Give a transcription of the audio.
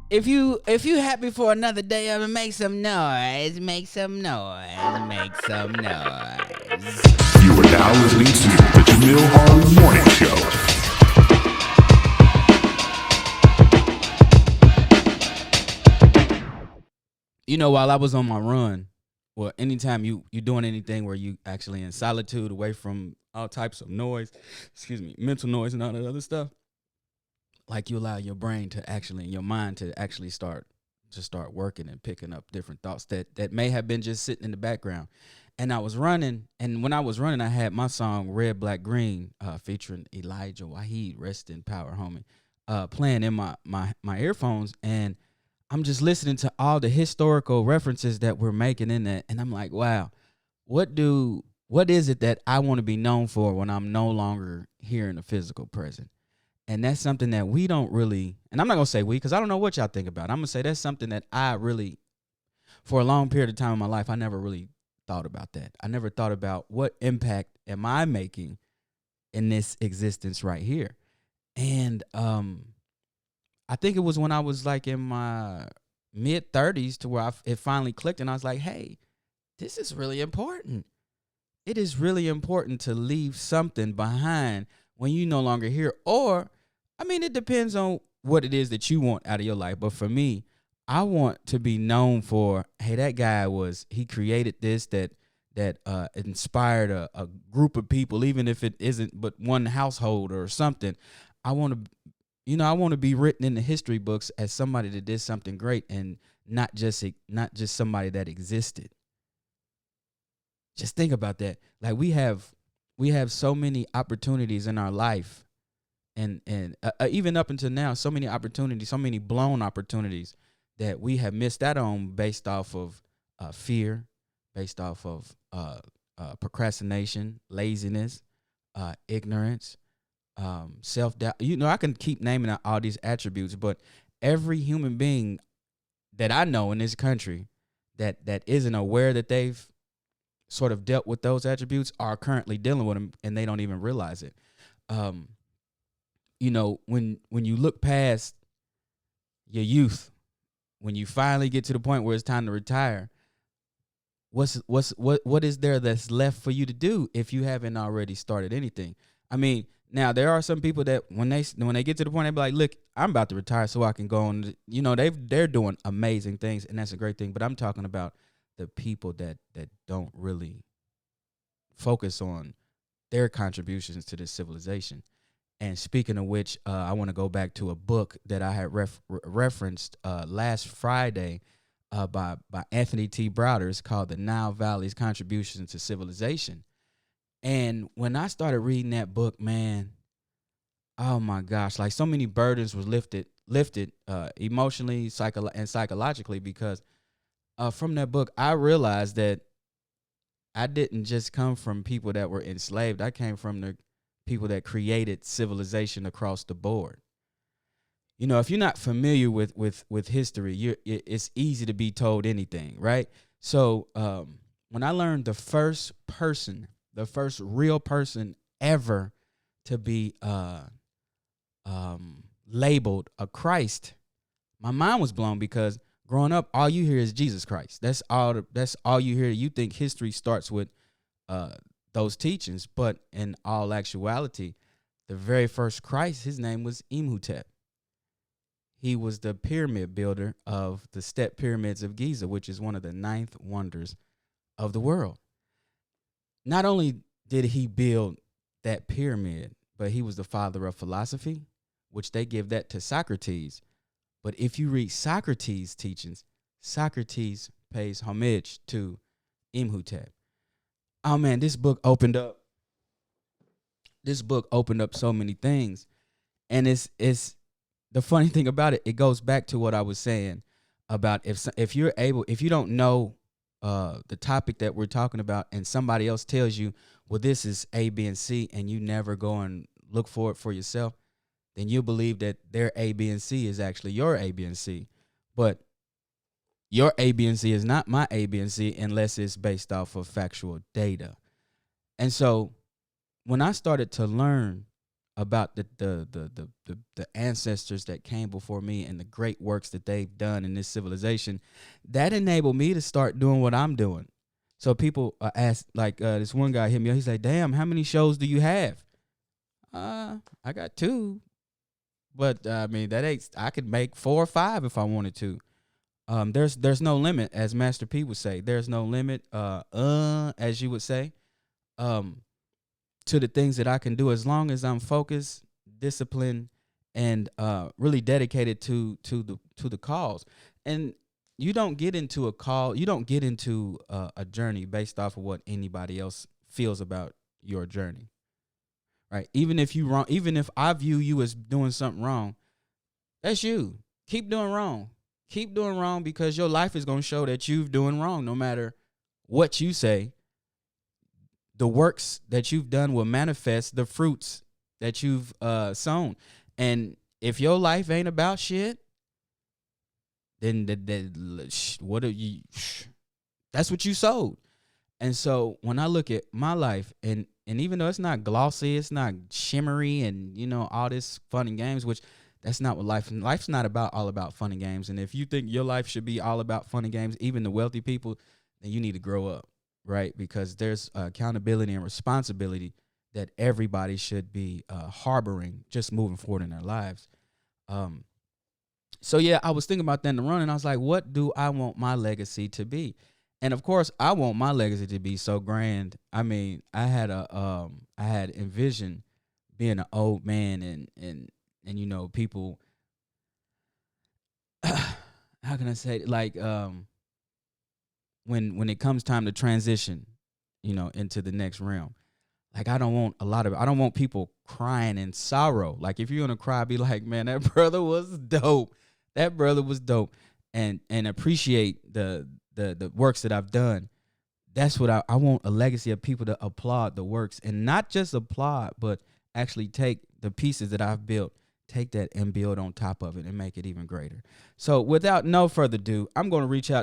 If you happy for another day of it, make some noise, make some noise, make some noise. You are now listening to the Jamille Harley Morning Show. While I was on my run, well, anytime you doing anything where you actually in solitude, away from all types of noise, excuse me, mental noise and all that other stuff, like you allow your brain to actually, and your mind to actually start working and picking up different thoughts that may have been just sitting in the background. And I was running, and when I was running, I had my song "Red, Black, Green" featuring Elijah Waheed, rest in power, homie, playing in my earphones, and I'm just listening to all the historical references that we're making in that, and I'm like, wow, what is it that I want to be known for when I'm no longer here in the physical present? And that's something that we don't really, and I'm not gonna say we, because I don't know what y'all think about. I'm gonna say that's something that I really, for a long period of time in my life, I never really thought about that. I never thought about what impact am I making in this existence right here. And I think it was when I was like in my mid 30s to where it finally clicked, and I was like, hey, this is really important. It is really important to leave something behind when you no longer here. Or, I mean, it depends on what it is that you want out of your life. But for me, I want to be known for, hey, that guy he created this that inspired a group of people, even if it isn't but one household or something. I want to, I want to be written in the history books as somebody that did something great, and not just somebody that existed. Just think about that. Like we have so many opportunities in our life, and even up until now, so many opportunities, so many blown opportunities that we have missed out on based off of fear, based off of procrastination, laziness, ignorance, self doubt. I can keep naming out all these attributes, but every human being that I know in this country that isn't aware that they've sort of dealt with those attributes are currently dealing with them, and they don't even realize it. Um, when you look past your youth, when you finally get to the point where it's time to retire, what is there that's left for you to do if you haven't already started anything? I mean, now there are some people that when they get to the point, they be like, look, I'm about to retire so I can go on. They're doing amazing things, and that's a great thing. But I'm talking about the people that don't really focus on their contributions to this civilization. And speaking of which, I want to go back to a book that I had referenced last Friday by Anthony T. Browder. It's called The Nile Valley's Contributions to Civilization. And when I started reading that book, man, oh my gosh, like so many burdens was lifted emotionally, and psychologically, because from that book, I realized that I didn't just come from people that were enslaved. I came from the people that created civilization across the board. If you're not familiar with history, it's easy to be told anything, right? So when I learned the first real person ever to be labeled a Christ, my mind was blown, because growing up, all you hear is Jesus Christ. That's all you hear. You think history starts with those teachings, but in all actuality, the very first Christ, his name was Imhotep. He was the pyramid builder of the Step Pyramids of Giza, which is one of the ninth wonders of the world. Not only did he build that pyramid, but he was the father of philosophy, which they give that to Socrates. But if you read Socrates' teachings, Socrates pays homage to Imhotep. Oh man, this book opened up so many things. And it's the funny thing about it, it goes back to what I was saying about if you don't know the topic that we're talking about, and somebody else tells you, well, this is A, B, and C, and you never go and look for it for yourself, then you believe that their A, B, and C is actually your A, B, and C. But your A, B, and C is not my A, B, and C unless it's based off of factual data. And so when I started to learn about the ancestors that came before me and the great works that they've done in this civilization, that enabled me to start doing what I'm doing. So people ask, like this one guy hit me up. He's like, "Damn, how many shows do you have?" I got 2, but I mean that ain't. I could make 4 or 5 if I wanted to. There's no limit, as Master P would say. There's no limit, as you would say, to the things that I can do as long as I'm focused, disciplined, and really dedicated to the cause. And you don't get into a call. You don't get into a journey based off of what anybody else feels about your journey, right? Even if you wrong, even if I view you as doing something wrong, that's you. Keep doing wrong. Keep doing wrong, because your life is going to show that you've doing wrong. No matter what you say, the works that you've done will manifest the fruits that you've sown. And if your life ain't about shit, then what are you? That's what you sowed. And so when I look at my life, and even though it's not glossy, it's not shimmery, and all this fun and games, which that's not what life's not about, all about fun and games. And if you think your life should be all about fun and games, even the wealthy people, then you need to grow up, right? Because there's accountability and responsibility that everybody should be harboring just moving forward in their lives. So yeah, I was thinking about that in the run, and I was like, what do I want my legacy to be? And of course, I want my legacy to be so grand. I mean, I had envisioned being an old man, and people, how can I say it? Like when it comes time to transition, into the next realm. Like I don't want people crying in sorrow. Like if you're gonna cry, be like, man, that brother was dope. That brother was dope. And appreciate the works that I've done. That's what I want, a legacy of people to applaud the works, and not just applaud, but actually take the pieces that I've built, take that and build on top of it and make it even greater. So without no further ado, I'm going to reach out